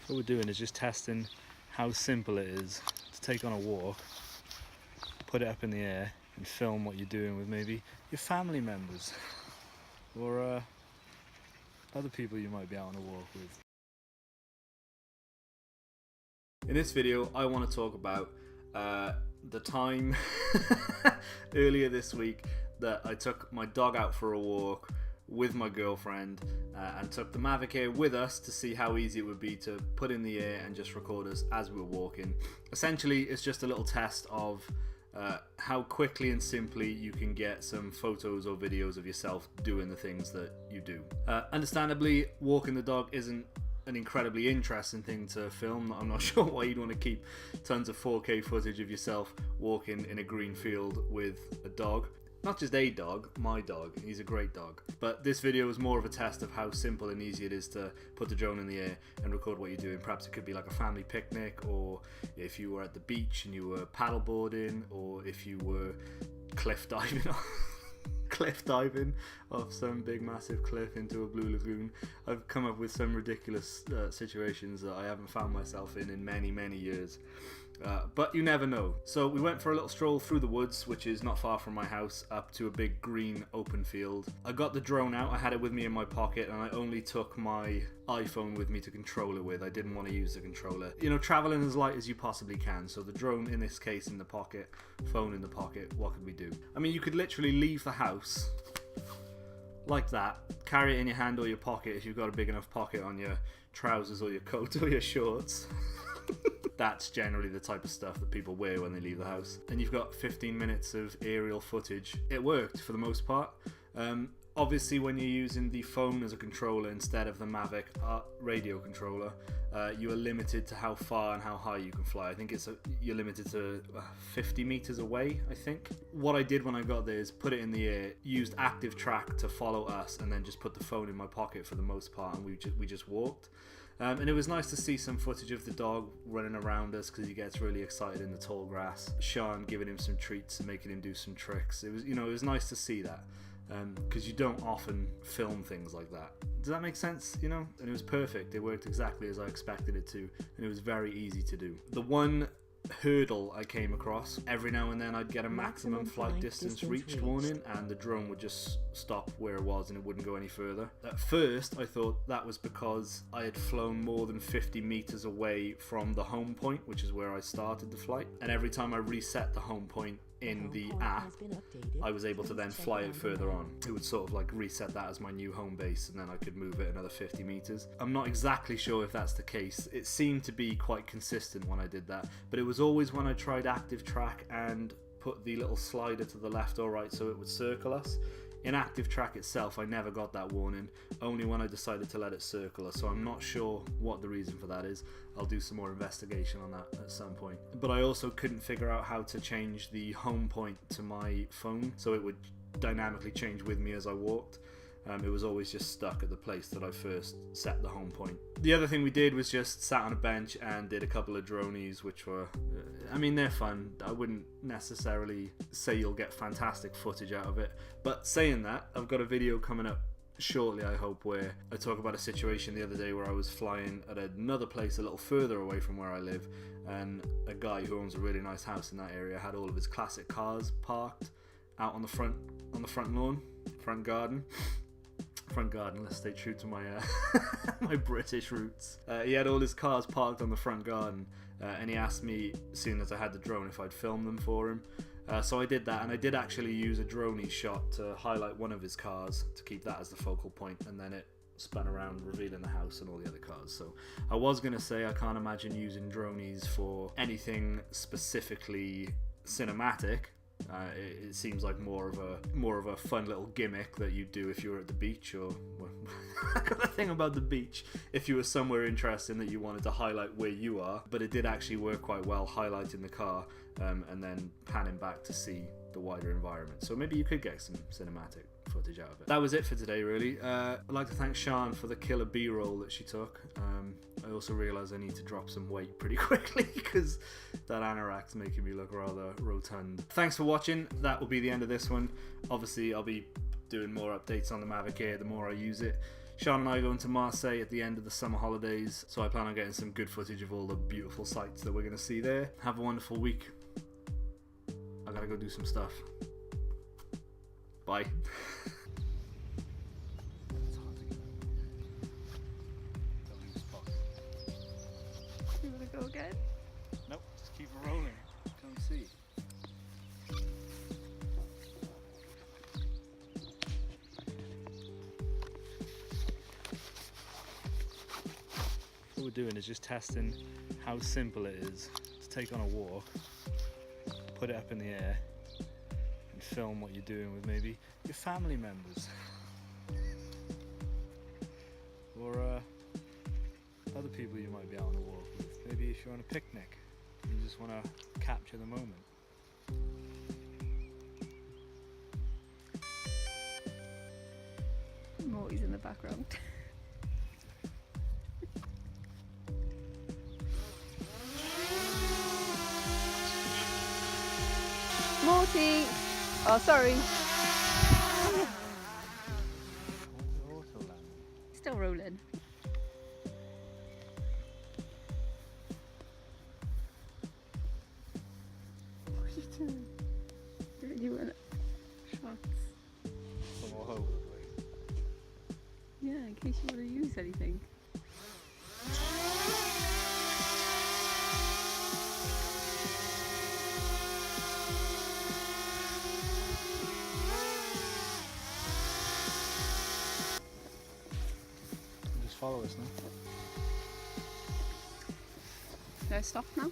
What we're doing is just testing how simple it is to take on a walk, put it up in the air and film what you're doing with maybe your family members or other people you might be out on a walk with. In this video I want to talk about the time earlier this week that I took my dog out for a walk with my girlfriend and took the Mavic Air with us to see how easy it would be to put in the air and just record us as we were walking. Essentially it's just a little test of how quickly and simply you can get some photos or videos of yourself doing the things that you do. Understandably, walking the dog isn't an incredibly interesting thing to film. I'm not sure why you'd want to keep tons of 4K footage of yourself walking in a green field with a dog. Not just a dog, my dog. He's a great dog. But this video is more of a test of how simple and easy it is to put the drone in the air and record what you're doing. Perhaps it could be like a family picnic, or if you were at the beach and you were paddleboarding, or if you were cliff diving off some big massive cliff into a blue lagoon. I've come up with some ridiculous situations that I haven't found myself in many years. But you never know. So we went for a little stroll through the woods, which is not far from my house, up to a big green open field. I got the drone out, I had it with me in my pocket, and I only took my iPhone with me to control it with. I didn't want to use the controller. You know, traveling as light as you possibly can. So the drone, in this case, in the pocket, phone in the pocket, what could we do? I mean, you could literally leave the house like that, carry it in your hand or your pocket if you've got a big enough pocket on your trousers or your coat or your shorts. That's generally the type of stuff that people wear when they leave the house. And you've got 15 minutes of aerial footage. It worked for the most part. Obviously, when you're using the phone as a controller instead of the Mavic radio controller, you are limited to how far and how high you can fly. I think you're limited to 50 meters away, I think. What I did when I got there is put it in the air, used active track to follow us, and then just put the phone in my pocket for the most part, and we just walked. And it was nice to see some footage of the dog running around us because he gets really excited in the tall grass. Sean giving him some treats and making him do some tricks. It was nice to see that because you don't often film things like that. Does that make sense? You know, and it was perfect. It worked exactly as I expected it to, and it was very easy to do. The one hurdle I came across, every now and then I'd get a maximum flight distance reached warning, and the drone would just stop where it was and it wouldn't go any further. At first I thought that was because I had flown more than 50 meters away from the home point, which is where I started the flight, and every time I reset the home point in the app, I was able to then fly it further on. It would sort of like reset that as my new home base, and then I could move it another 50 meters. I'm not exactly sure if that's the case. It seemed to be quite consistent when I did that, but it was always when I tried active track and put the little slider to the left or right so it would circle us. In active track itself, I never got that warning, only when I decided to let it circle us, so I'm not sure what the reason for that is. I'll do some more investigation on that at some point. But I also couldn't figure out how to change the home point to my phone, so it would dynamically change with me as I walked. It was always just stuck at the place that I first set the home point. The other thing we did was just sat on a bench and did a couple of dronies, which were, I mean, they're fun. I wouldn't necessarily say you'll get fantastic footage out of it, but saying that, I've got a video coming up shortly, I hope, where I talk about a situation the other day where I was flying at another place a little further away from where I live, and a guy who owns a really nice house in that area had all of his classic cars parked out on the front lawn, front garden, let's stay true to my my British roots. He had all his cars parked on the front garden, and he asked me, seeing as I had the drone, if I'd film them for him. So I did that, and I did actually use a droney shot to highlight one of his cars to keep that as the focal point, and then it spun around revealing the house and all the other cars. So I was going to say I can't imagine using dronies for anything specifically cinematic. It seems like more of a fun little gimmick that you do if you were at the beach, or I got a thing about the beach, if you were somewhere interesting that you wanted to highlight where you are. But it did actually work quite well, highlighting the car and then panning back to see the wider environment. So maybe you could get some cinematic footage out of it. That was it for today, really. I'd like to thank Sean for the killer B-roll that she took. I also realised I need to drop some weight pretty quickly because that anorak's making me look rather rotund. Thanks for watching. That will be the end of this one. Obviously, I'll be doing more updates on the Mavic Air the more I use it. Sean and I are going to Marseille at the end of the summer holidays, so I plan on getting some good footage of all the beautiful sights that we're going to see there. Have a wonderful week. I gotta go do some stuff. Bye. You wanna go again? Nope, just keep it rolling. Come see. What we're doing is just testing how simple it is to take on a walk, put it up in the air, and film what you're doing with maybe your family members. Or other people you might be out on a walk with. Maybe if you're on a picnic and you just want to capture the moment. Morty's in the background. Morty! Oh, sorry. Still rolling. What are you doing? You want shots? From all over the place. Yeah, in case you want to use anything. Just follow us now. Do I stop now?